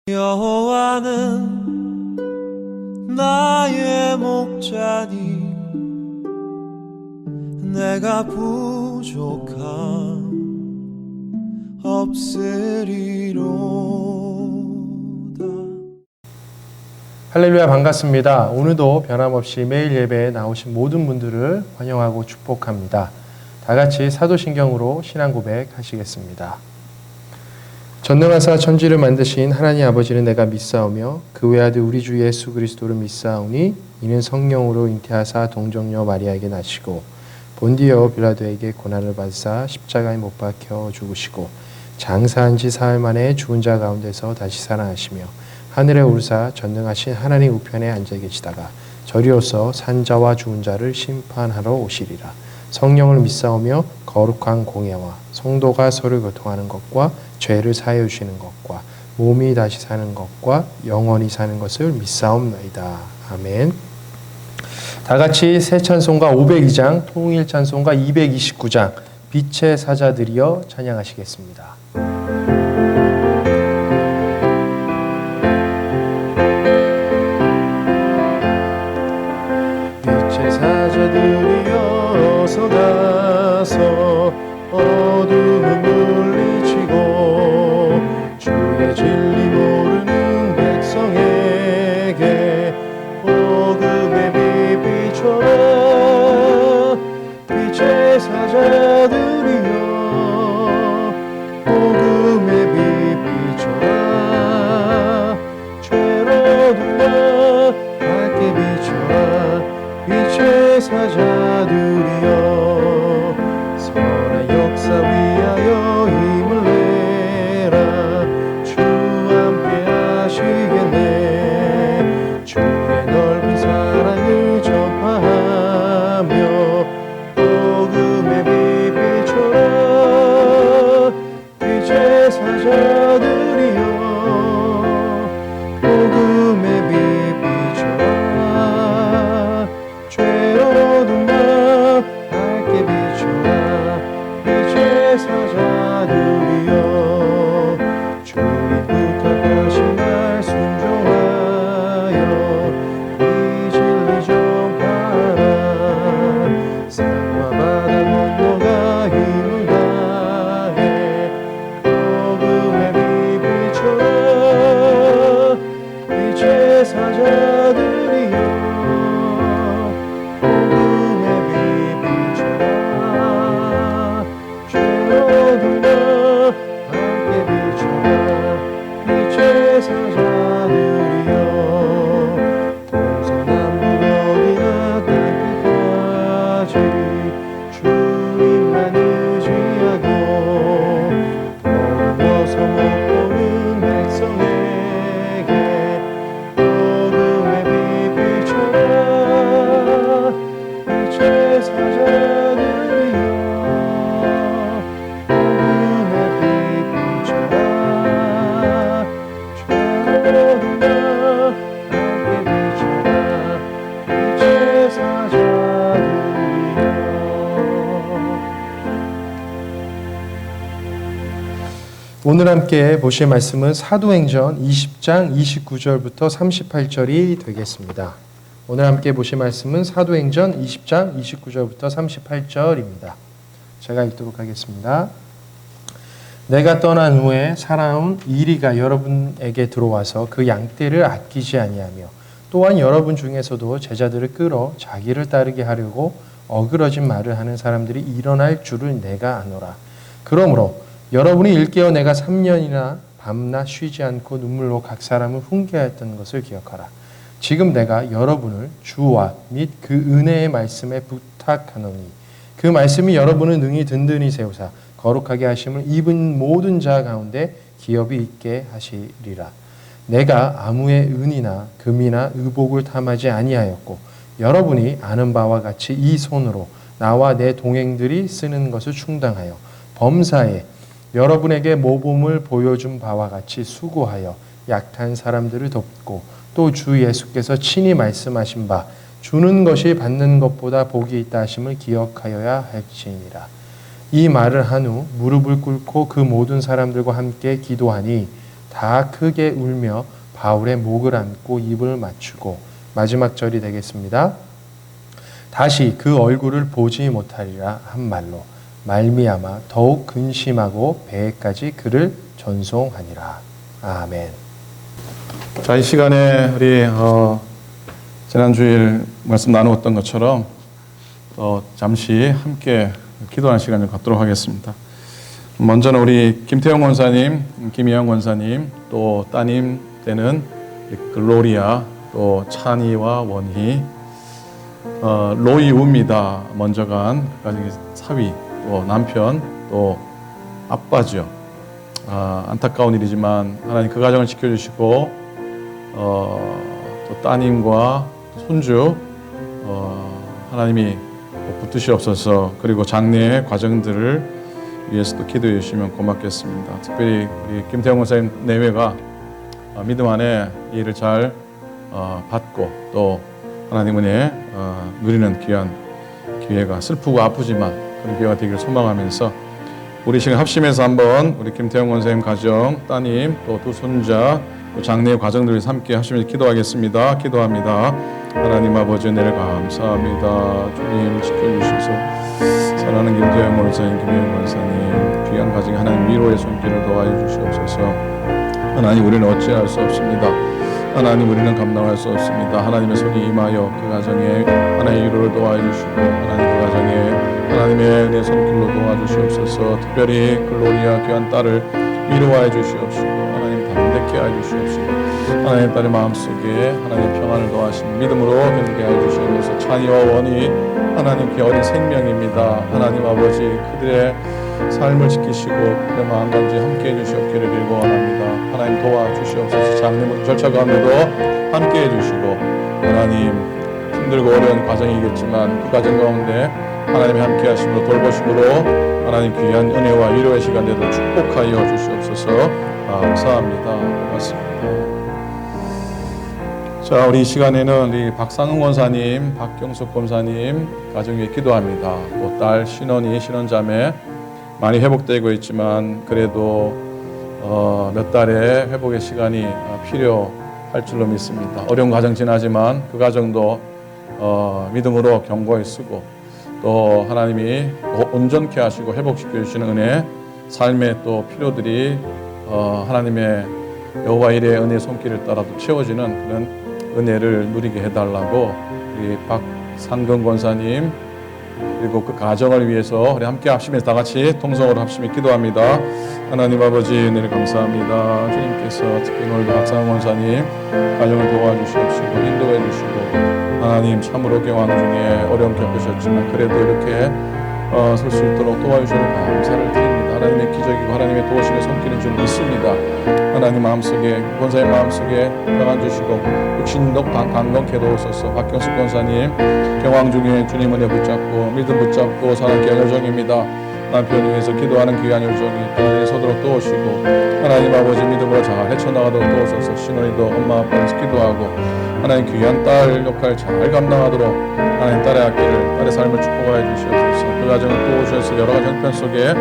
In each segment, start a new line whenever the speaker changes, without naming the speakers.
여호와는 나의 목자니 내가 부족함 없으리로다.
할렐루야, 반갑습니다. 오늘도 변함없이 매일 예배에 나오신 모든 분들을 환영하고 축복합니다. 다 같이 사도신경으로 신앙 고백하시겠습니다. 전능하사 천지를 만드신 하나님 아버지는 내가 믿사오며 그 외아들 우리 주 예수 그리스도를 믿사오니 이는 성령으로 잉태하사 동정녀 마리아에게 나시고 본디오 빌라도에게 고난을 받으사 십자가에 못 박혀 죽으시고 장사한 지 사흘 만에 죽은 자 가운데서 다시 살아나시며 하늘에 오르사 전능하신 하나님 우편에 앉아 계시다가 저리로서 산자와 죽은 자를 심판하러 오시리라. 성령을 믿사오며 거룩한 공예와 성도가 서로 교통하는 것과 죄를 사하여 주시는 것과 몸이 다시 사는 것과 영원히 사는 것을 믿사옵나이다. 아멘. 다 같이 새 찬송가 502장, 통일 찬송가 229장, 빛의 사자들이여 찬양하시겠습니다. 빛의 사자들이여 어서 가서 어둠을 물리치고 주의 진리 모르는 백성에게 복음의 빛 비춰라. 빛의 사자들이여 복음의 빛 비춰라. 죄로운 나 밝게 비춰라. 빛의 사자들이여 선한 역사 위하여 힘을 내라. 주 함께 하시겠네. 주의 넓은 사랑을 전파하며 복음의 빛 비춰라. 빛의 사자들이여 복음의 빛 비춰라. 죄로운 나 밝게 비춰라. 빛의 사자들이여 주님 부탁하신 말 순종하여 이 진리 전파하라. 산과 바다 건너가 힘을 다해 복음의 빛 비춰라. 빛의 사자들이여 복음의 빛 비춰라. 죄로운 나 밝게 비춰라. 빛의 사자들이여 동서남북 어디나 땅끝까지 주님만 의지하고 더러워서 못 보는 백성에게 복음의 빛 비춰라. 빛의 사자들이여 복음의 빛 비춰라. 죄로운 나 밝게 비춰라. 빛의 사자들이여. 오늘 함께 보실 말씀은 사도행전 20장 29절부터 38절이 되겠습니다. 오늘 함께 보실 말씀은 사도행전 20장 29절부터 38절입니다. 제가 읽도록 하겠습니다. 내가 떠난 후에 살아온 이리가 여러분에게 들어와서 그 양떼를 아끼지 아니하며 또한 여러분 중에서도 제자들을 끌어 자기를 따르게 하려고 어그러진 말을 하는 사람들이 일어날 줄을 내가 아노라. 그러므로 여러분이 일깨어 내가 3년이나 밤낮 쉬지 않고 눈물로 각 사람을 훈계하였던 것을 기억하라. 지금 내가 여러분을 주와 및 그 은혜의 말씀에 부탁하노니 그 말씀이 여러분을 능히 든든히 세우사 거룩하게 하심을 입은 모든 자 가운데 기업이 있게 하시리라. 내가 아무의 은이나 금이나 의복을 탐하지 아니하였고 여러분이 아는 바와 같이 이 손으로 나와 내 동행들이 쓰는 것을 충당하여 범사에 여러분에게 모범을 보여준 바와 같이 수고하여 약한 사람들을 돕고 또 주 예수께서 친히 말씀하신 바 주는 것이 받는 것보다 복이 있다 하심을 기억하여야 할지니라. 이 말을 한 후 무릎을 꿇고 그 모든 사람들과 함께 기도하니 다 크게 울며 바울의 목을 안고 입을 맞추고 마지막 절이 되겠습니다. 다시 그 얼굴을 보지 못하리라 한 말로 말미암아 더욱 근심하고 배에까지 그를 전송하니라. 아멘.
자, 이 시간에 우리 지난주일 말씀 나누었던 것처럼 잠시 함께 기도하는 시간을 갖도록 하겠습니다. 먼저는 우리 김태형 권사님, 김희영 권사님, 또 따님 되는 글로리아, 또 찬이와 원희, 로이우입니다. 먼저 간 가정의 사위, 또 남편, 또 아빠죠. 안타까운 일이지만 하나님 그 가정을 지켜주시고 또 따님과 손주 하나님이 붙드시옵소서. 그리고 장래의 과정들을 위해서도 기도해 주시면 고맙겠습니다. 특별히 우리 김태형 권사님 내외가 믿음 안에 이 일을 잘 받고 또 하나님 은혜 누리는 귀한 기회가, 슬프고 아프지만 그런 기회가 되기를 소망하면서 우리 시간 합심해서 한번 우리 김태형 권사님 가정, 따님, 또 두 손자, 또 장래의 과정들을 함께 하시면서 기도하겠습니다. 기도합니다. 하나님 아버지 은혜를 감사합니다. 주님 지켜주셔서 사랑하는 김태형 권사님, 김혜영 권사님 귀한 가정에 하나님 위로의 손길을 도와주 주시옵소서. 하나님 우리는 어찌할 수 없습니다. 하나님 우리는 감당할 수 없습니다. 하나님의 손이 임하여 그 가정에 하나님의 위로를 도와주시고 하나님 그 가정에 하나님의 은혜 손길로 도와주시옵소서. 특별히 글로리아 귀한 딸을 위로하여 주시옵시고 하나님 담대케 하여 주시옵시고 하나님 딸의 마음속에 하나님의 평안을 더하시는 믿음으로 견디게 하여 주시옵소서. 찬이와 원이 하나님 그 어린 생명입니다. 하나님 아버지 그들의 삶을 지키시고 그들의 마음간지 함께해 주시옵기를 빌고 원합니다. 하나님 도와주시옵소서. 장래모든 절차 가운데도 함께해 주시고 하나님 힘들고 어려운 과정이겠지만 그 과정 가운데 하나님이 함께 하심으로 돌보심으로 하나님 귀한 은혜와 위로의 시간들도 축복하여 주시옵소서. 감사합니다. 고맙습니다. 자, 우리 이 시간에는 우리 박상은 권사님, 박경숙 권사님 가정 위해 기도합니다. 또 딸 신원이, 신원자매 많이 회복되고 있지만 그래도 몇 달의 회복의 시간이 필요할 줄로 믿습니다. 어려운 과정 지나지만 그 과정도 믿음으로 견고히 쓰고 또 하나님이 온전케 하시고 회복시켜 주시는 은혜, 삶의 또 필요들이 하나님의 여호와 일의 은혜 손길을 따라도 채워지는 그런 은혜를 누리게 해달라고 우리 박상근 권사님 그리고 그 가정을 위해서 우리 함께 합심해서 다 같이 통성으로 합심해 기도합니다. 하나님 아버지 은혜를 감사합니다. 주님께서 특히 오늘도 박상근 권사님 가정을 도와주시옵시고 인도해 주시고 하나님 참으로 경황 중에 어려움 겪으셨지만 그래도 이렇게 설 수 있도록 도와주셔서 감사를 드립니다. 하나님의 기적이고 하나님의 도우심의 손길인 줄 믿습니다. 하나님 마음속에 권사의 마음속에 평안 주시고 육신도 강건케 도우소서. 박경숙 권사님 경황 중에 주님 은혜 붙잡고 믿음 붙잡고 사는 귀한 여정입니다. 남편 위해서 기도하는 귀한 여정이 그들의 서도록 도우시고 하나님 아버지 믿음으로 잘 헤쳐나가도록 도우소서. 신원이도 엄마 아빠에서 기도하고 하나님 귀한 딸 역할 잘 감당하도록 하나님 딸의 앞길을 딸의 삶을 축복하여 주시옵소서. 그 가정을 도우셔서 여러 가지 형편 속에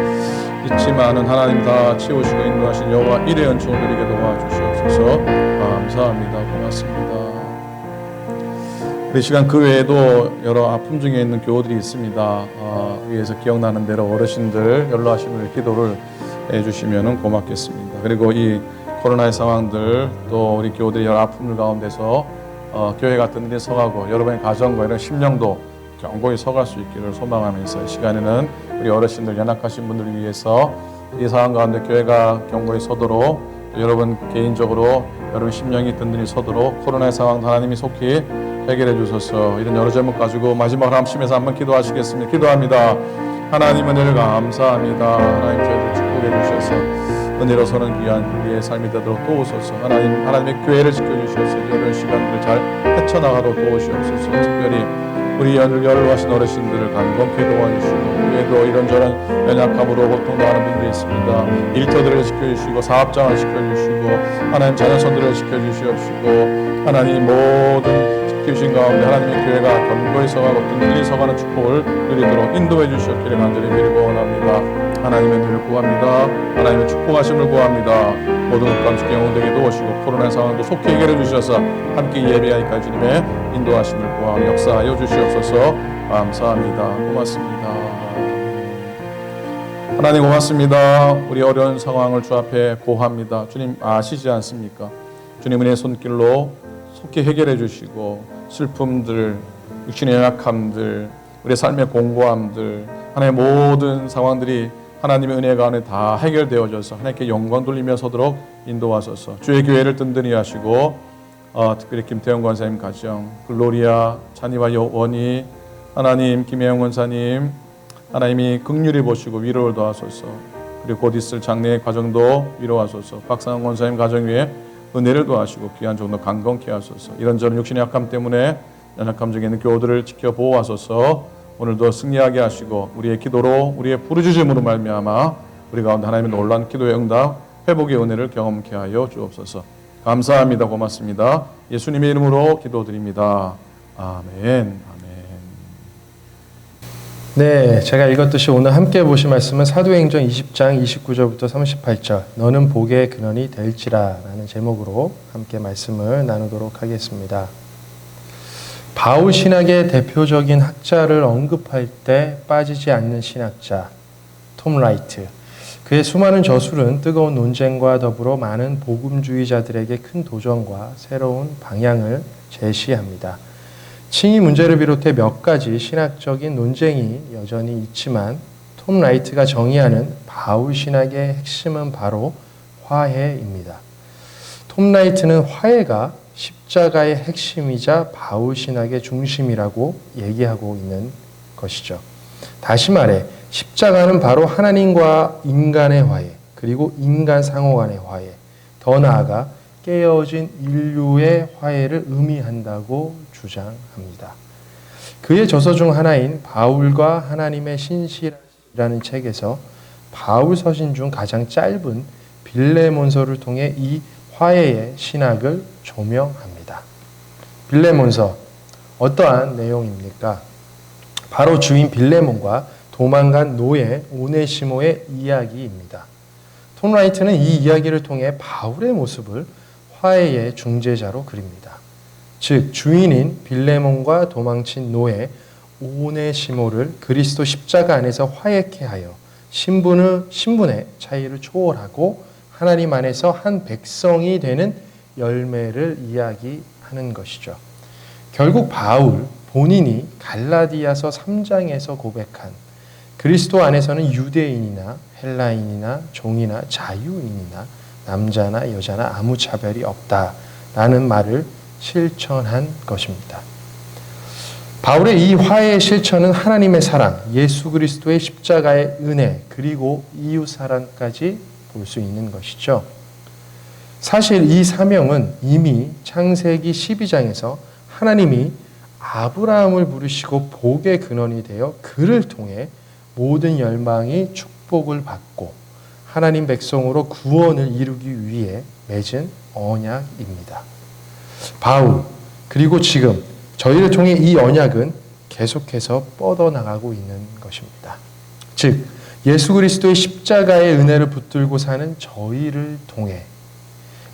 있지만은 하나님 다 치우시고 인도하신 여호와 일의 은총을 누리게 도와주시옵소서. 감사합니다. 고맙습니다. 우리 시간 그 외에도 여러 아픔 중에 있는 교우들이 있습니다. 위에서 기억나는 대로 어르신들 연로하신 기도를 해주시면 고맙겠습니다. 그리고 이 코로나의 상황들 또 우리 교우들이 여러 아픔들 가운데서 교회 같은 데 서가고 여러분의 가정과 이런 심령도 견고히 서갈 수 있기를 소망하면서 이 시간에는 우리 어르신들 연약하신 분들을 위해서 이 상황 가운데 교회가 견고히 서도록 여러분 개인적으로 여러분 심령이 든든히 서도록 코로나의 상황 하나님이 속히 해결해 주소서. 이런 여러 제목 가지고 마지막으로 함심해서 한번 기도하시겠습니다. 기도합니다. 하나님 은혜를 감사합니다. 하나님 저희들 축복해 주셔서 은혜로 서는 귀한 우리의 삶이 되도록 도우소서. 하나님의 교회를 지켜주셔서 이런 시간들을 잘 헤쳐나가도록 도우시옵소서. 특별히 우리 연로하신 어르신들을 간곡히 도와주시고 외에도 이런저런 연약함으로 고통당하는 분들이 있습니다. 일터들을 지켜주시고 사업장을 지켜주시고 하나님 자녀손들을 지켜주시옵시고 하나님 모든 지키신 가운데 하나님의 교회가 견고히 서가고 든든히 서가는 축복을 누리도록 인도해 주시옵기를 간절히 빌고 원합니다. 하나님의 은혜를 구합니다. 하나님의 축복하심을 구합니다. 모든 것 감축 영웅되게 도우시고 코로나 상황도 속히 해결해 주셔서 함께 예배하기까지 주님의 인도하심을 구하며 역사하여 주시옵소서. 감사합니다. 고맙습니다. 하나님 고맙습니다. 우리 어려운 상황을 주 앞에 고합니다. 주님 아시지 않습니까? 주님 은혜의 손길로 속히 해결해 주시고 슬픔들, 육신의 약함들, 우리의 삶의 공고함들, 하나님의 모든 상황들이 하나님의 은혜 가운데 다 해결되어져서 하나님께 영광 돌리며 서도록 인도하소서. 주의 교회를 든든히 하시고 특별히 김태형 권사님 가정, 글로리아, 찬이와 원희, 하나님 김혜영 권사님 하나님이 긍휼히 보시고 위로를 더하소서. 그리고 곧 있을 장래의 과정도 위로하소서. 박상원 권사님 가정 위에 은혜를 더하시고 귀한 종도 강건케 하소서. 이런저런 육신의 약함 때문에 연약함 중에 있는 교우들을 지켜 보호하소서. 오늘도 승리하게 하시고 우리의 기도로 우리의 부르짖음으로 말미암아 우리 가운데 하나님의 놀라운 기도의 응답 회복의 은혜를 경험케 하여 주옵소서. 감사합니다. 고맙습니다. 예수님의 이름으로 기도드립니다. 아멘.
네, 제가 읽었듯이 오늘 함께 보실 말씀은 사도행전 20장 29절부터 38절 너는 복의 근원이 될지라 라는 제목으로 함께 말씀을 나누도록 하겠습니다. 바울 신학의 대표적인 학자를 언급할 때 빠지지 않는 신학자 톰 라이트. 그의 수많은 저술은 뜨거운 논쟁과 더불어 많은 복음주의자들에게 큰 도전과 새로운 방향을 제시합니다. 칭의 문제를 비롯해 몇 가지 신학적인 논쟁이 여전히 있지만 톰 라이트가 정의하는 바울 신학의 핵심은 바로 화해입니다. 톰 라이트는 화해가 십자가의 핵심이자 바울 신학의 중심이라고 얘기하고 있는 것이죠. 다시 말해 십자가는 바로 하나님과 인간의 화해, 그리고 인간 상호 간의 화해, 더 나아가 깨어진 인류의 화해를 의미한다고 주장합니다. 그의 저서 중 하나인 바울과 하나님의 신실이라는 책에서 바울 서신 중 가장 짧은 빌레몬서를 통해 이 화해의 신학을 조명합니다. 빌레몬서 어떠한 내용입니까? 바로 주인 빌레몬과 도망간 노예 오네시모의 이야기입니다. 톰 라이트는 이 이야기를 통해 바울의 모습을 화해의 중재자로 그립니다. 즉 주인인 빌레몬과 도망친 노예 오네시모를 그리스도 십자가 안에서 화해케 하여 신분의 차이를 초월하고 하나님 안에서 한 백성이 되는 열매를 이야기하는 것이죠. 결국 바울 본인이 갈라디아서 3장에서 고백한 그리스도 안에서는 유대인이나 헬라인이나 종이나 자유인이나 남자나 여자나 아무 차별이 없다라는 말을 실천한 것입니다. 바울의 이 화해의 실천은 하나님의 사랑, 예수 그리스도의 십자가의 은혜, 그리고 이웃 사랑까지 볼 수 있는 것이죠. 사실 이 사명은 이미 창세기 12장에서 하나님이 아브라함을 부르시고 복의 근원이 되어 그를 통해 모든 열방이 축복을 받고 하나님 백성으로 구원을 이루기 위해 맺은 언약입니다. 바울 그리고 지금 저희를 통해 이 언약은 계속해서 뻗어나가고 있는 것입니다. 즉 예수 그리스도의 십자가의 은혜를 붙들고 사는 저희를 통해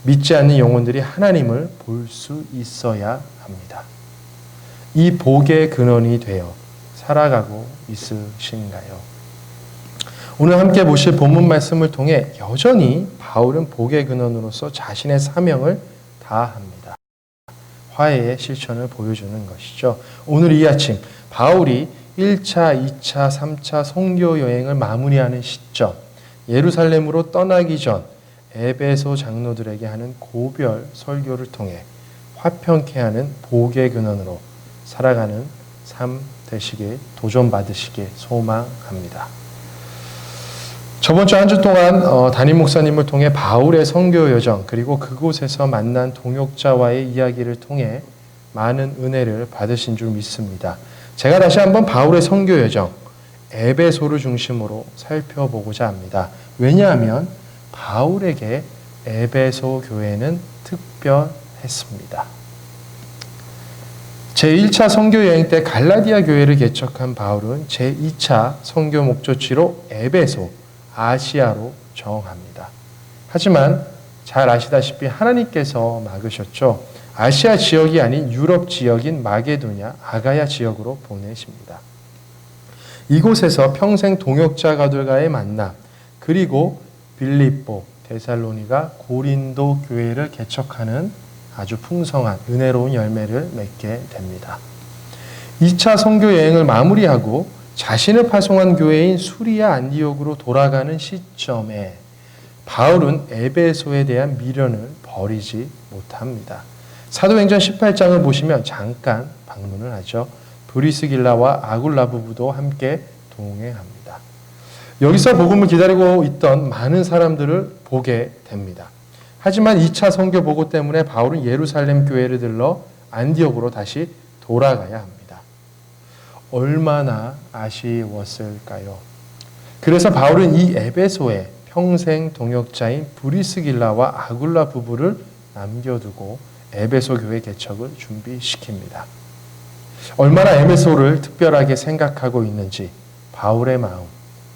믿지 않는 영혼들이 하나님을 볼 수 있어야 합니다. 이 복의 근원이 되어 살아가고 있으신가요? 오늘 함께 보실 본문 말씀을 통해 여전히 바울은 복의 근원으로서 자신의 사명을 다합니다. 화해의 실천을 보여주는 것이죠. 오늘 이 아침 바울이 1차, 2차, 3차 선교 여행을 마무리하는 시점, 예루살렘으로 떠나기 전 에베소 장로들에게 하는 고별 설교를 통해 화평케 하는 복의 근원으로 살아가는 삶 되시길 도전받으시길 소망합니다. 저번 주 한 주 동안 담임 목사님을 통해 바울의 선교 여정 그리고 그곳에서 만난 동역자와의 이야기를 통해 많은 은혜를 받으신 줄 믿습니다. 제가 다시 한번 바울의 선교 여정 에베소를 중심으로 살펴보고자 합니다. 왜냐하면 바울에게 에베소 교회는 특별했습니다. 제1차 선교 여행 때 갈라디아 교회를 개척한 바울은 제2차 선교 목적지로 에베소, 아시아로 정합니다. 하지만 잘 아시다시피 하나님께서 막으셨죠. 아시아 지역이 아닌 유럽 지역인 마게도냐, 아가야 지역으로 보내십니다. 이곳에서 평생 동역자가들과의 만남, 그리고 빌립보, 데살로니가, 고린도 교회를 개척하는 아주 풍성한 은혜로운 열매를 맺게 됩니다. 2차 선교 여행을 마무리하고 자신을 파송한 교회인 수리아 안디옥으로 돌아가는 시점에 바울은 에베소에 대한 미련을 버리지 못합니다. 사도행전 18장을 보시면 잠깐 방문을 하죠. 브리스길라와 아굴라 부부도 함께 동행합니다. 여기서 복음을 기다리고 있던 많은 사람들을 보게 됩니다. 하지만 2차 선교 보고 때문에 바울은 예루살렘 교회를 들러 안디옥으로 다시 돌아가야 합니다. 얼마나 아쉬웠을까요? 그래서 바울은 이 에베소에 평생 동역자인 브리스길라와 아굴라 부부를 남겨두고 에베소 교회 개척을 준비시킵니다. 얼마나 에베소를 특별하게 생각하고 있는지 바울의 마음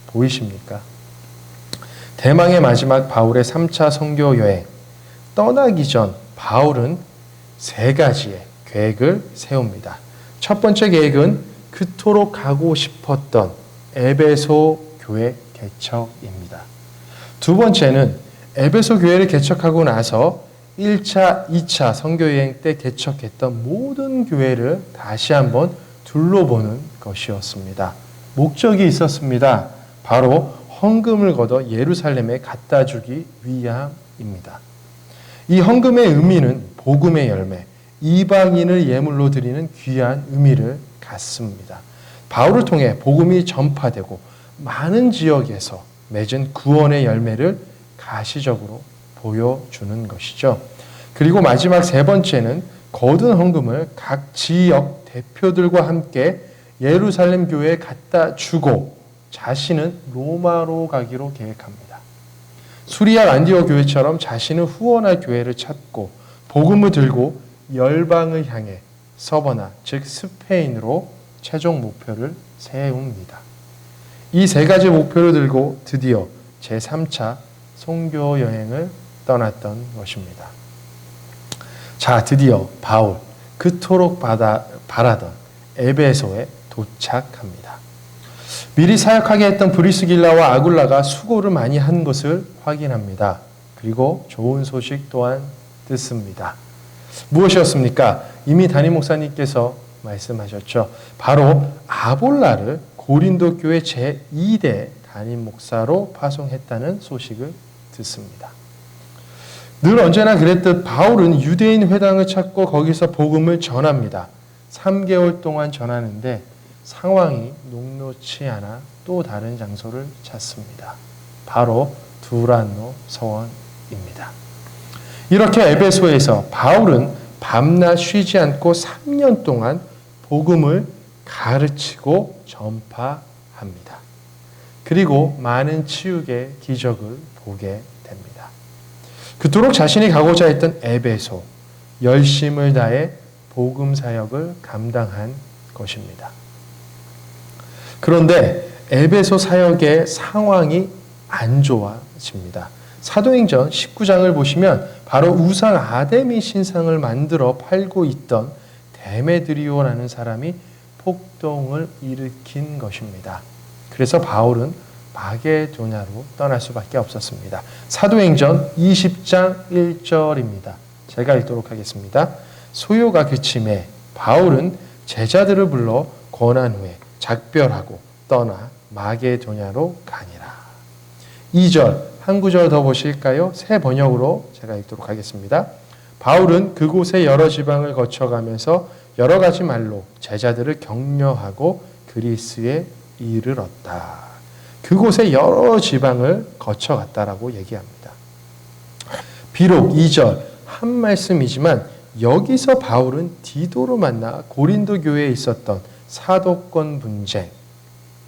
보이십니까? 대망의 마지막 바울의 3차 선교 여행 떠나기 전 바울은 3가지의 계획을 세웁니다. 첫 번째 계획은 그토록 가고 싶었던 에베소 교회 개척입니다. 두 번째는 에베소 교회를 개척하고 나서 1차, 2차 선교여행 때 개척했던 모든 교회를 다시 한번 둘러보는 것이었습니다. 목적이 있었습니다. 바로 헌금을 걷어 예루살렘에 갖다 주기 위함입니다. 이 헌금의 의미는 복음의 열매, 이방인을 예물로 드리는 귀한 의미를 갖습니다. 바울을 통해 복음이 전파되고 많은 지역에서 맺은 구원의 열매를 가시적으로 보여주는 것이죠. 그리고 마지막 3번째는 거둔 헌금을 각 지역 대표들과 함께 예루살렘 교회에 갖다 주고 자신은 로마로 가기로 계획합니다. 수리아 안디옥 교회처럼 자신을 후원할 교회를 찾고 복음을 들고 열방을 향해 서버나 즉 스페인으로 최종 목표를 세웁니다. 이 3가지 목표를 들고 드디어 제3차 선교 여행을 떠났던 것입니다. 자, 드디어 바울 그토록 바라던 에베소에 도착합니다. 미리 사역하게 했던 브리스길라와 아굴라가 수고를 많이 한 것을 확인합니다. 그리고 좋은 소식 또한 듣습니다. 무엇이었습니까? 이미 담임 목사님께서 말씀하셨죠. 바로 아볼라를 고린도 교회 제2대 담임 목사로 파송했다는 소식을 듣습니다. 늘 언제나 그랬듯 바울은 유대인 회당을 찾고 거기서 복음을 전합니다. 3개월 동안 전하는데 상황이 녹록치 않아 또 다른 장소를 찾습니다. 바로 두란노 서원입니다. 이렇게 에베소에서 바울은 밤낮 쉬지 않고 3년 동안 복음을 가르치고 전파합니다. 그리고 많은 치유의 기적을 보게 됩니다. 그토록 자신이 가고자 했던 에베소, 열심을 다해 복음 사역을 감당한 것입니다. 그런데 에베소 사역의 상황이 안 좋아집니다. 사도행전 19장을 보시면 바로 우상 아데미 신상을 만들어 팔고 있던 데메드리오라는 사람이 폭동을 일으킨 것입니다. 그래서 바울은 마게도냐로 떠날 수밖에 없었습니다. 사도행전 20장 1절입니다. 제가 읽도록 하겠습니다. 소요가 그침에 바울은 제자들을 불러 권한 후에 작별하고 떠나 마게도냐로 가니라. 2절 한 구절 더 보실까요? 새 번역으로 제가 읽도록 하겠습니다. 바울은 그곳의 여러 지방을 거쳐가면서 여러 가지 말로 제자들을 격려하고 그리스에 이르렀다. 그곳의 여러 지방을 거쳐갔다라고 얘기합니다. 비록 2절 한 말씀이지만 여기서 바울은 디도로 만나 고린도 교회에 있었던 사도권 분쟁,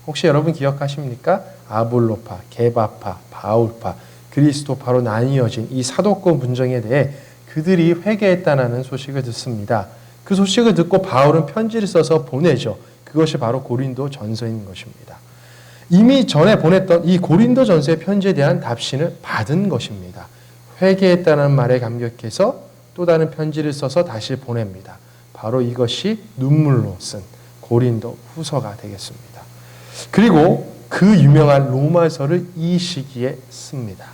혹시 여러분 기억하십니까? 아볼로파, 게바파, 바울파, 그리스도파로 나뉘어진 이 사도권 분쟁에 대해 그들이 회개했다는 소식을 듣습니다. 그 소식을 듣고 바울은 편지를 써서 보내죠. 그것이 바로 고린도 전서인 것입니다. 이미 전에 보냈던 이 고린도 전서의 편지에 대한 답신을 받은 것입니다. 회개했다는 말에 감격해서 또 다른 편지를 써서 다시 보냅니다. 바로 이것이 눈물로 쓴 고린도 후서가 되겠습니다. 그리고 그 유명한 로마서를 이 시기에 씁니다.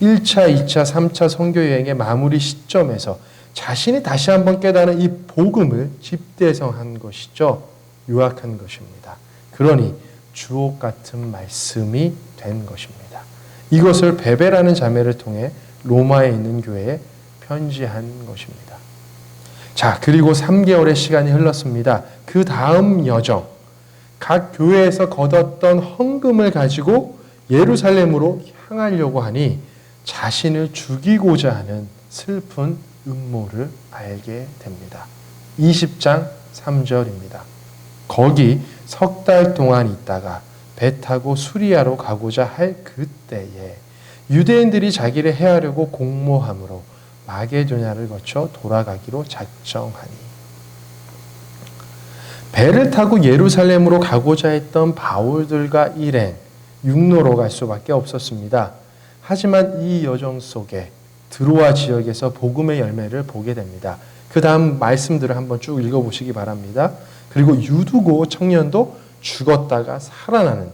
1차, 2차, 3차 선교여행의 마무리 시점에서 자신이 다시 한번 깨달은 이 복음을 집대성한 것이죠. 요약한 것입니다. 그러니 주옥 같은 말씀이 된 것입니다. 이것을 베베라는 자매를 통해 로마에 있는 교회에 편지한 것입니다. 자, 그리고 3개월의 시간이 흘렀습니다. 그 다음 여정, 각 교회에서 거뒀던 헌금을 가지고 예루살렘으로 향하려고 하니 자신을 죽이고자 하는 슬픈 음모를 알게 됩니다. 20장 3절입니다. 거기 석 달 동안 있다가 배 타고 수리아로 가고자 할 그때에 유대인들이 자기를 해하려고 공모함으로 마게도냐를 거쳐 돌아가기로 작정하니. 배를 타고 예루살렘으로 가고자 했던 바울들과 일행, 육로로 갈 수밖에 없었습니다. 하지만 이 여정 속에 드로아 지역에서 복음의 열매를 보게 됩니다. 그 다음 말씀들을 한번 쭉 읽어보시기 바랍니다. 그리고 유두고 청년도 죽었다가 살아나는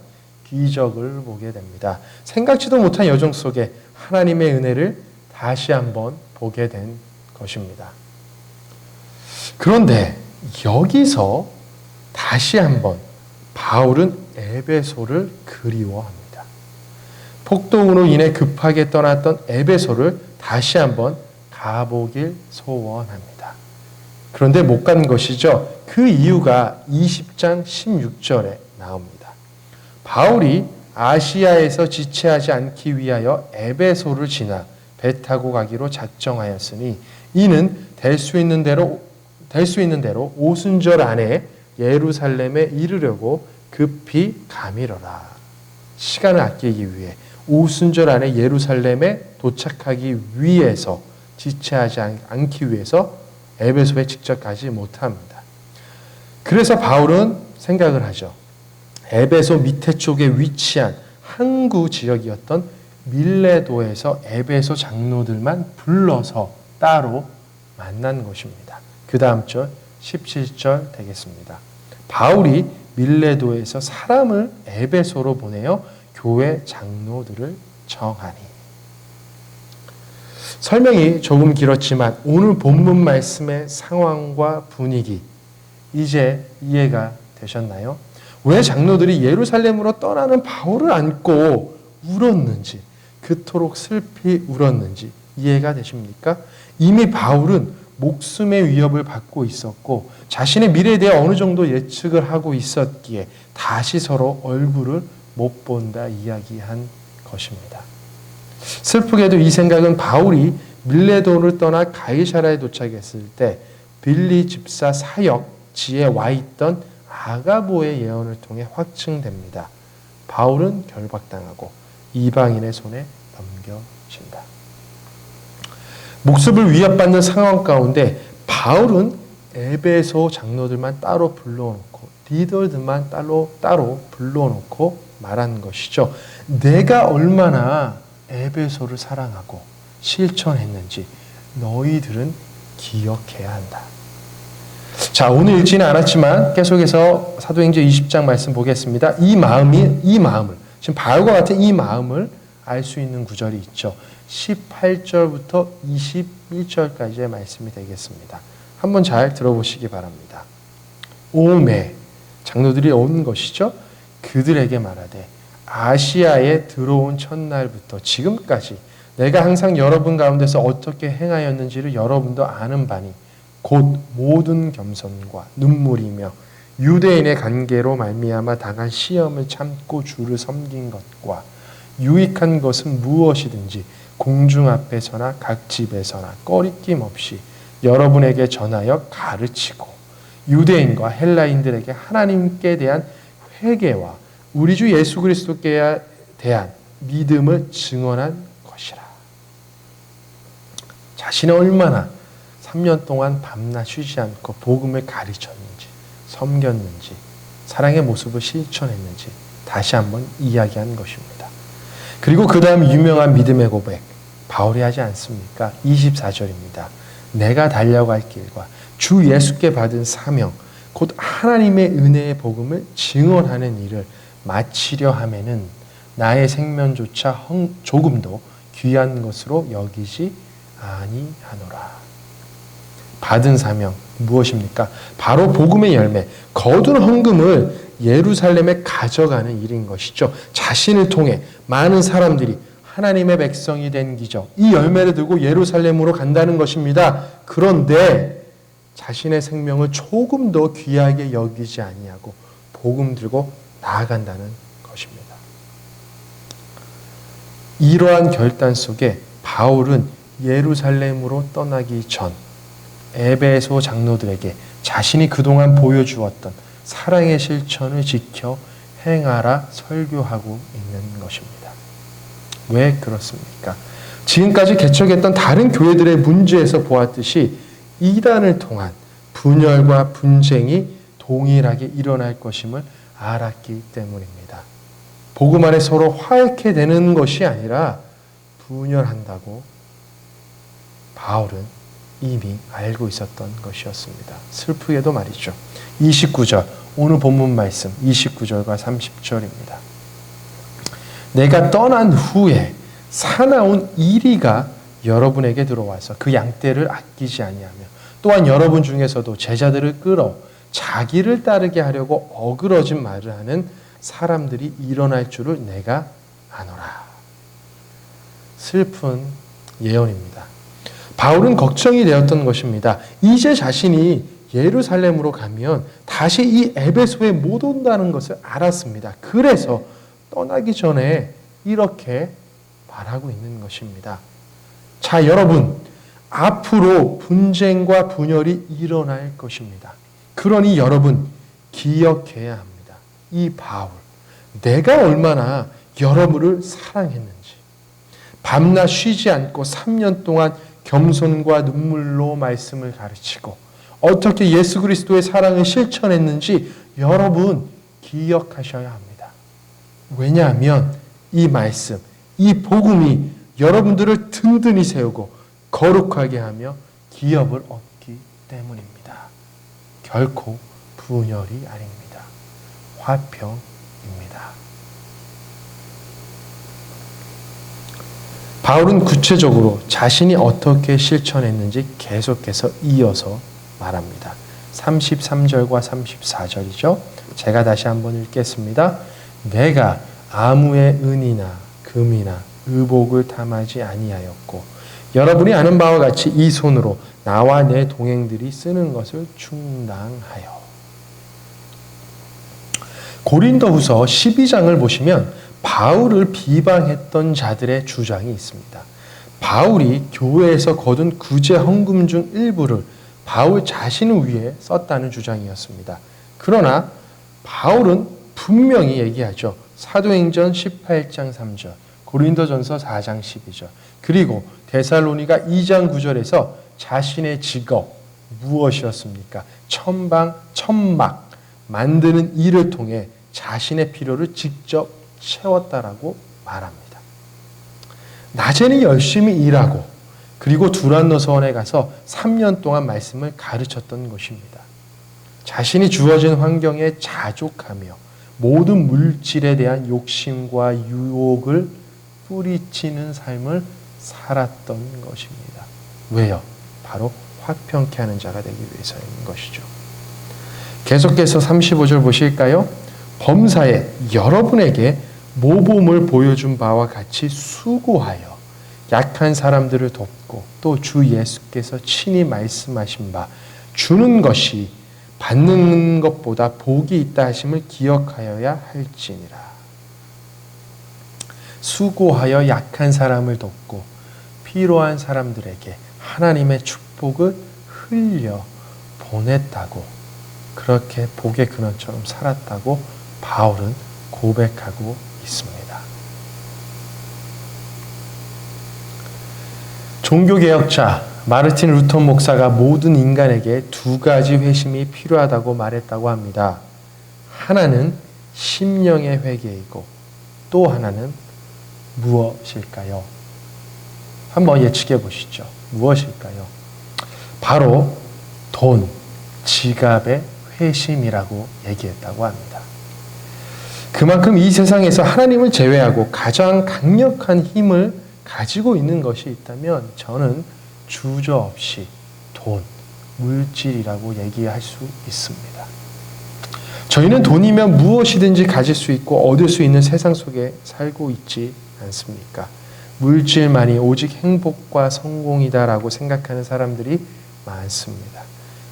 기적을 보게 됩니다. 생각지도 못한 여정 속에 하나님의 은혜를 다시 한번 보게 된 것입니다. 그런데 여기서 다시 한번 바울은 에베소를 그리워합니다. 폭동으로 인해 급하게 떠났던 에베소를 다시 한번 가보길 소원합니다. 그런데 못 간 것이죠. 그 이유가 20장 16절에 나옵니다. 바울이 아시아에서 지체하지 않기 위하여 에베소를 지나 배 타고 가기로 작정하였으니 이는 될 수 있는 대로 오순절 안에 예루살렘에 이르려고 급히 가미러라. 시간을 아끼기 위해 오순절 안에 예루살렘에 도착하기 위해서 지체하지 않기 위해서 에베소에 직접 가지 못합니다. 그래서 바울은 생각을 하죠. 에베소 밑에 쪽에 위치한 항구 지역이었던 밀레도에서 에베소 장로들만 불러서 따로 만난 것입니다. 그 다음 절 17절 되겠습니다. 바울이 밀레도에서 사람을 에베소로 보내어 교회 장로들을 정하니. 설명이 조금 길었지만 오늘 본문 말씀의 상황과 분위기 이제 이해가 되셨나요? 왜 장로들이 예루살렘으로 떠나는 바울을 안고 울었는지, 그토록 슬피 울었는지 이해가 되십니까? 이미 바울은 목숨의 위협을 받고 있었고 자신의 미래에 대해 어느 정도 예측을 하고 있었기에 다시 서로 얼굴을 못 본다 이야기한 것입니다. 슬프게도 이 생각은 바울이 밀레도를 떠나 가이사라에 도착했을 때 빌리 집사 사역지에 와 있던 아가보의 예언을 통해 확증됩니다. 바울은 결박당하고 이방인의 손에 넘겨진다. 목숨을 위협받는 상황 가운데 바울은 에베소 장로들만 따로 불러놓고 리더들만 따로 불러놓고 말한 것이죠. 내가 얼마나 에베소를 사랑하고 실천했는지 너희들은 기억해야 한다. 자, 오늘 읽지는 않았지만 계속해서 사도행전 20장 말씀 보겠습니다. 이 마음을 지금 바울과 같은 이 마음을 알 수 있는 구절이 있죠. 18절부터 21절까지의 말씀이 되겠습니다. 한번 잘 들어보시기 바랍니다. 오매 장로들이 온 것이죠. 그들에게 말하되 아시아에 들어온 첫날부터 지금까지 내가 항상 여러분 가운데서 어떻게 행하였는지를 여러분도 아는 바니 곧 모든 겸손과 눈물이며 유대인의 관계로 말미암아 당한 시험을 참고 주를 섬긴 것과 유익한 것은 무엇이든지 공중 앞에서나 각 집에서나 꺼리낌 없이 여러분에게 전하여 가르치고 유대인과 헬라인들에게 하나님께 대한 회개와 우리 주 예수 그리스도께 대한 믿음을 증언한 것이라. 자신이 얼마나 3년 동안 밤낮 쉬지 않고 복음을 가르쳤는지, 섬겼는지, 사랑의 모습을 실천했는지 다시 한번 이야기한 것입니다. 그리고 그 다음 유명한 믿음의 고백, 바울이 하지 않습니까? 24절입니다. 내가 달려갈 길과 주 예수께 받은 사명 곧 하나님의 은혜의 복음을 증언하는 일을 마치려 하면은 나의 생명조차 조금도 귀한 것으로 여기지 아니하노라. 받은 사명 무엇입니까? 바로 복음의 열매, 거둔 헌금을 예루살렘에 가져가는 일인 것이죠. 자신을 통해 많은 사람들이 하나님의 백성이 된 기적, 이 열매를 들고 예루살렘으로 간다는 것입니다. 그런데 자신의 생명을 조금 더 귀하게 여기지 아니하고 복음 들고 나아간다는 것입니다. 이러한 결단 속에 바울은 예루살렘으로 떠나기 전 에베소 장로들에게 자신이 그동안 보여주었던 사랑의 실천을 지켜 행하라 설교하고 있는 것입니다. 왜 그렇습니까? 지금까지 개척했던 다른 교회들의 문제에서 보았듯이 이단을 통한 분열과 분쟁이 동일하게 일어날 것임을 알았기 때문입니다. 복음 안에 서로 화해케 되는 것이 아니라 분열한다고 바울은 이미 알고 있었던 것이었습니다. 슬프게도 말이죠. 29절, 오늘 본문 말씀 29절과 30절입니다. 내가 떠난 후에 사나운 이리가 여러분에게 들어와서 그 양떼를 아끼지 아니하며 또한 여러분 중에서도 제자들을 끌어 자기를 따르게 하려고 어그러진 말을 하는 사람들이 일어날 줄을 내가 아노라. 슬픈 예언입니다. 바울은 걱정이 되었던 것입니다. 이제 자신이 예루살렘으로 가면 다시 이 에베소에 못 온다는 것을 알았습니다. 그래서 떠나기 전에 이렇게 말하고 있는 것입니다. 자, 여러분, 앞으로 분쟁과 분열이 일어날 것입니다. 그러니 여러분 기억해야 합니다. 이 바울, 내가 얼마나 여러분을 사랑했는지, 밤낮 쉬지 않고 3년 동안 겸손과 눈물로 말씀을 가르치고 어떻게 예수 그리스도의 사랑을 실천했는지 여러분 기억하셔야 합니다. 왜냐하면 이 말씀, 이 복음이 여러분들을 든든히 세우고 거룩하게 하며 기업을 얻기 때문입니다. 결코 분열이 아닙니다. 화평입니다. 바울은 구체적으로 자신이 어떻게 실천했는지 계속해서 이어서 말합니다. 33절과 34절이죠. 제가 다시 한번 읽겠습니다. 내가 아무의 은이나 금이나 의복을 탐하지 아니하였고 여러분이 아는 바와 같이 이 손으로 나와 내 동행들이 쓰는 것을 충당하여. 고린도후서 12장을 보시면 바울을 비방했던 자들의 주장이 있습니다. 바울이 교회에서 거둔 구제 헌금 중 일부를 바울 자신을 위해 썼다는 주장이었습니다. 그러나 바울은 분명히 얘기하죠. 사도행전 18장 3절, 고린도전서 4장 12절, 그리고 데살로니가 2장 9절에서 자신의 직업 무엇이었습니까? 천막 만드는 일을 통해 자신의 필요를 직접 채웠다라고 말합니다. 낮에는 열심히 일하고 그리고 두란노서원에 가서 3년 동안 말씀을 가르쳤던 것입니다. 자신이 주어진 환경에 자족하며 모든 물질에 대한 욕심과 유혹을 뿌리치는 삶을 살았던 것입니다. 왜요? 바로 화평케 하는 자가 되기 위해서인 것이죠. 계속해서 35절 보실까요? 범사에 여러분에게 모범을 보여준 바와 같이 수고하여 약한 사람들을 돕고 또 주 예수께서 친히 말씀하신 바 주는 것이 받는 것보다 복이 있다 하심을 기억하여야 할지니라. 수고하여 약한 사람을 돕고 필요한 사람들에게 하나님의 축복을 흘려 보냈다고, 그렇게 복의 근원처럼 살았다고 바울은 고백하고 있습니다. 종교개혁자 마르틴 루터 목사가 모든 인간에게 두 가지 회심이 필요하다고 말했다고 합니다. 하나는 심령의 회개이고 또 하나는 무엇일까요? 한번 예측해 보시죠. 무엇일까요? 바로 돈, 지갑의 회심이라고 얘기했다고 합니다. 그만큼 이 세상에서 하나님을 제외하고 가장 강력한 힘을 가지고 있는 것이 있다면 저는 주저없이 돈, 물질이라고 얘기할 수 있습니다. 저희는 돈이면 무엇이든지 가질 수 있고 얻을 수 있는 세상 속에 살고 있지 않습니까? 물질만이 오직 행복과 성공이다라고 생각하는 사람들이 많습니다.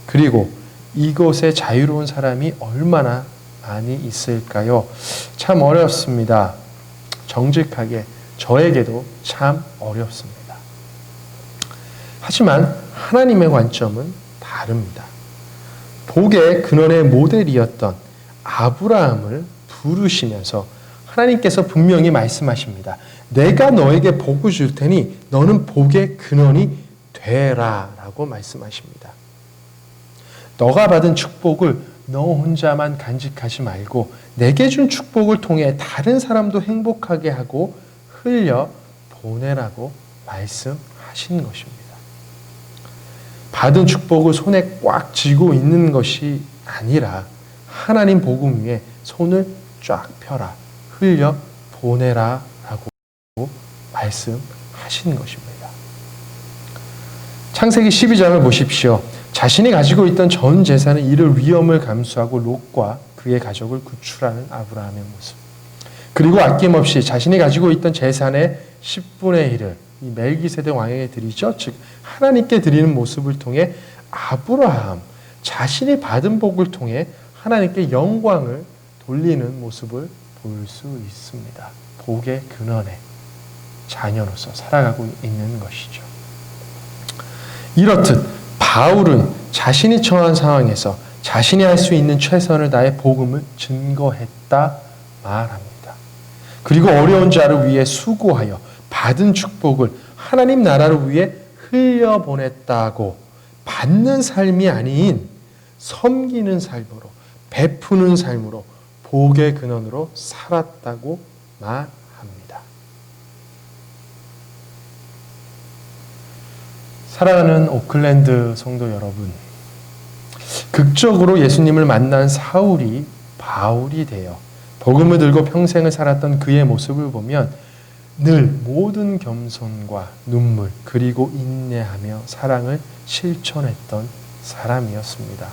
그리고 이것에 자유로운 사람이 얼마나 많이 있을까요? 참 어렵습니다. 정직하게 저에게도 참 어렵습니다. 하지만 하나님의 관점은 다릅니다. 복의 근원의 모델이었던 아브라함을 부르시면서 하나님께서 분명히 말씀하십니다. 내가 너에게 복을 줄 테니 너는 복의 근원이 되라 라고 말씀하십니다. 너가 받은 축복을 너 혼자만 간직하지 말고 내게 준 축복을 통해 다른 사람도 행복하게 하고 흘려 보내라고 말씀하신 것입니다. 받은 축복을 손에 꽉 쥐고 있는 것이 아니라 하나님 복음 위에 손을 쫙 펴라, 흘려 보내라 라고 말씀하신 것입니다. 창세기 12장을 보십시오. 자신이 가지고 있던 전 재산을 잃을 위험을 감수하고 롯과 그의 가족을 구출하는 아브라함의 모습. 그리고 아낌없이 자신이 가지고 있던 재산의 10분의 1을 이 멜기세덱 왕에게 드리죠. 즉 하나님께 드리는 모습을 통해 아브라함 자신이 받은 복을 통해 하나님께 영광을 돌리는 모습을 볼 수 있습니다. 복의 근원에 자녀로서 살아가고 있는 것이죠. 이렇듯 바울은 자신이 처한 상황에서 자신이 할 수 있는 최선을 다해 복음을 증거했다 말합니다. 그리고 어려운 자를 위해 수고하여 받은 축복을 하나님 나라를 위해 흘려보냈다고 받는 삶이 아닌 섬기는 삶으로 베푸는 삶으로 복의 근원으로 살았다고 말합니다. 사랑하는 오클랜드 성도 여러분, 극적으로 예수님을 만난 사울이 바울이 되어 복음을 들고 평생을 살았던 그의 모습을 보면 늘 모든 겸손과 눈물 그리고 인내하며 사랑을 실천했던 사람이었습니다.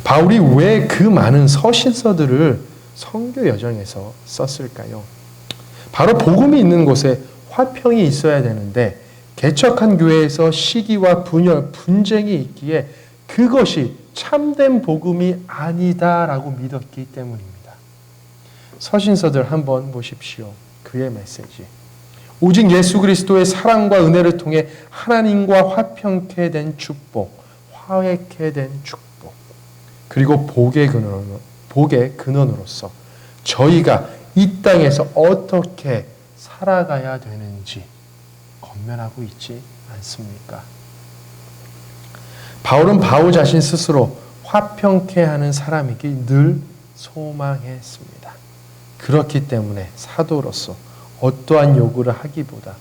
바울이 왜 그 많은 서신서들을 선교 여정에서 썼을까요? 바로 복음이 있는 곳에 화평이 있어야 되는데 개척한 교회에서 시기와 분열, 분쟁이 있기에 그것이 참된 복음이 아니다라고 믿었기 때문입니다. 서신서들 한번 보십시오. 그의 메시지. 오직 예수 그리스도의 사랑과 은혜를 통해 하나님과 화평케 된 축복, 화해케 된 축복, 그리고 복의 근원으로서 저희가 이 땅에서 어떻게 살아가야 되는지 권면하고 있지 않습니까? 바울은 바울 자신 스스로 화평케 하는 사람이기 늘 소망했습니다. 그렇기 때문에 사도로서 어떠한 요구를 하기보다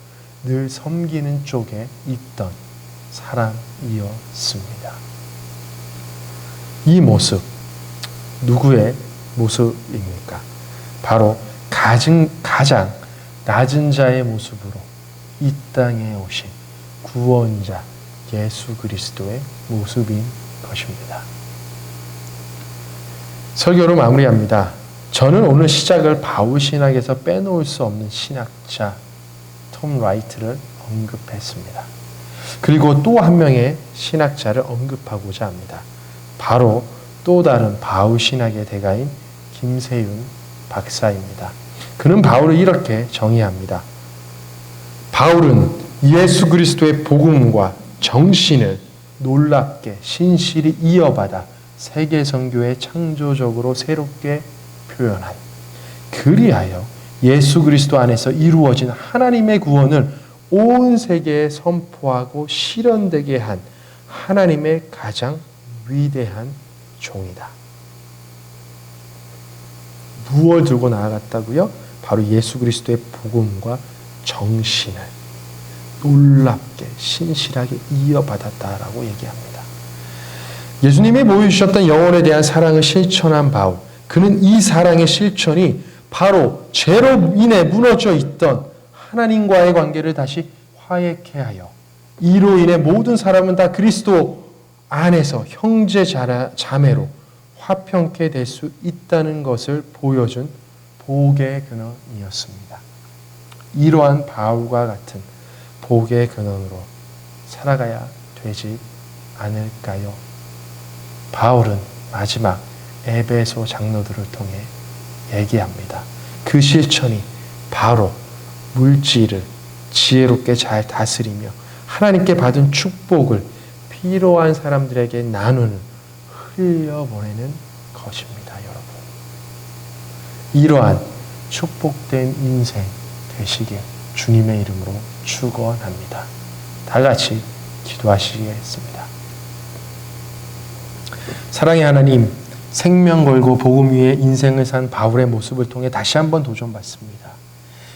늘 섬기는 쪽에 있던 사람이었습니다. 이 모습, 누구의 모습입니까? 바로 가장 낮은 자의 모습으로 이 땅에 오신 구원자 예수 그리스도의 모습인 것입니다. 설교로 마무리합니다. 저는 오늘 시작을 바울 신학에서 빼놓을 수 없는 신학자 톰 라이트를 언급했습니다. 그리고 또 한 명의 신학자를 언급하고자 합니다. 바로 또 다른 바울 신학의 대가인 김세윤 박사입니다. 그는 바울을 이렇게 정의합니다. 바울은 예수 그리스도의 복음과 정신을 놀랍게 신실히 이어받아 세계 선교에 창조적으로 새롭게 표현한, 그리하여 예수 그리스도 안에서 이루어진 하나님의 구원을 온 세계에 선포하고 실현되게 한 하나님의 가장 위대한 종이다. 무엇을 들고 나아갔다고요? 바로 예수 그리스도의 복음과 정신을 놀랍게 신실하게 이어받았다라고 얘기합니다. 예수님이 보여주셨던 영혼에 대한 사랑을 실천한 바울, 그는 이 사랑의 실천이 바로 죄로 인해 무너져 있던 하나님과의 관계를 다시 화해케 하여 이로 인해 모든 사람은 다 그리스도 안에서 형제 자매로 화평케 될 수 있다는 것을 보여준 복의 근원이었습니다. 이러한 바울과 같은 복의 근원으로 살아가야 되지 않을까요? 바울은 마지막 에베소 장로들을 통해 얘기합니다. 그 실천이 바로 물질을 지혜롭게 잘 다스리며 하나님께 받은 축복을 필요한 사람들에게 나누는, 흘려보내는 것입니다, 여러분. 이러한 축복된 인생 되시길 주님의 이름으로 축원합니다. 다 같이 기도하시겠습니다. 사랑의 하나님, 생명 걸고 복음 위에 인생을 산 바울의 모습을 통해 다시 한번 도전받습니다.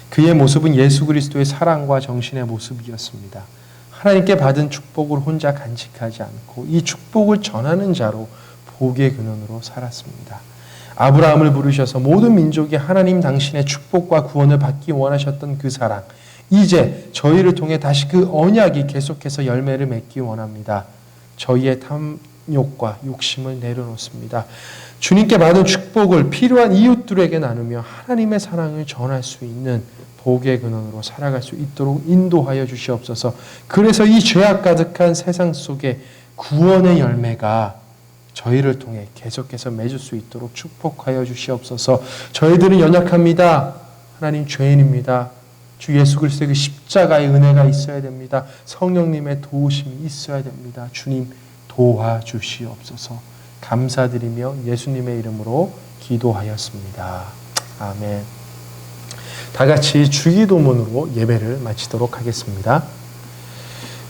그의 모습은 예수 그리스도의 사랑과 정신의 모습이었습니다. 하나님께 받은 축복을 혼자 간직하지 않고 이 축복을 전하는 자로 복의 근원으로 살았습니다. 아브라함을 부르셔서 모든 민족이 하나님 당신의 축복과 구원을 받기 원하셨던 그 사랑, 이제 저희를 통해 다시 그 언약이 계속해서 열매를 맺기 원합니다. 저희의 탐욕과 욕심을 내려놓습니다. 주님께 받은 축복을 필요한 이웃들에게 나누며 하나님의 사랑을 전할 수 있는 복의 근원으로 살아갈 수 있도록 인도하여 주시옵소서. 그래서 이 죄악 가득한 세상 속에 구원의 열매가 저희를 통해 계속해서 맺을 수 있도록 축복하여 주시옵소서. 저희들은 연약합니다. 하나님, 죄인입니다. 주 예수 그리스도의 그 십자가의 은혜가 있어야 됩니다. 성령님의 도우심이 있어야 됩니다. 주님, 도와주시옵소서. 감사드리며 예수님의 이름으로 기도하였습니다. 아멘. 다 같이 주기도문으로 예배를 마치도록 하겠습니다.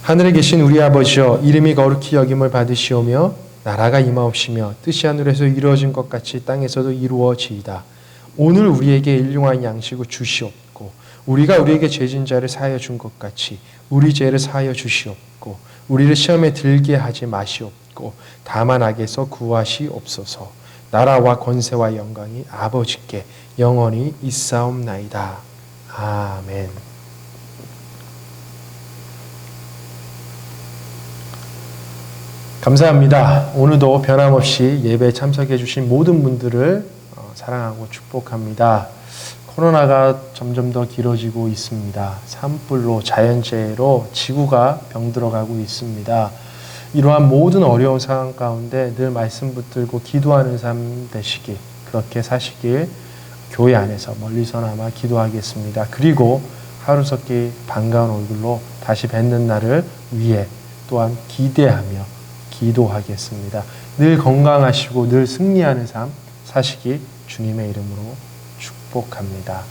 하늘에 계신 우리 아버지여, 이름이 거룩히 여김을 받으시오며 나라가 임하옵시며 뜻이 하늘에서 이루어진 것 같이 땅에서도 이루어지이다. 오늘 우리에게 일용할 양식을 주시옵고 우리가 우리에게 죄진 자를 사하여 준 것 같이 우리 죄를 사하여 주시옵고 우리를 시험에 들게 하지 마시옵고 다만 악에서 구하시옵소서. 나라와 권세와 영광이 아버지께 영원히 있사옵나이다. 아멘. 감사합니다. 오늘도 변함없이 예배에 참석해 주신 모든 분들을 사랑하고 축복합니다. 코로나가 점점 더 길어지고 있습니다. 산불로, 자연재해로 지구가 병들어가고 있습니다. 이러한 모든 어려운 상황 가운데 늘 말씀 붙들고 기도하는 삶 되시길, 그렇게 사시길 교회 안에서 멀리서나마 기도하겠습니다. 그리고 하루속히 반가운 얼굴로 다시 뵙는 날을 위해 또한 기대하며 기도하겠습니다. 늘 건강하시고 늘 승리하는 삶 사시길 주님의 이름으로 축복합니다.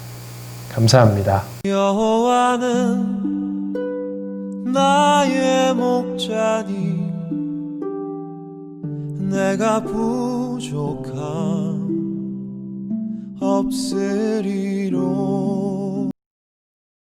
감사합니다.
여호와는 나의 목자니 내가 부족함 없으리로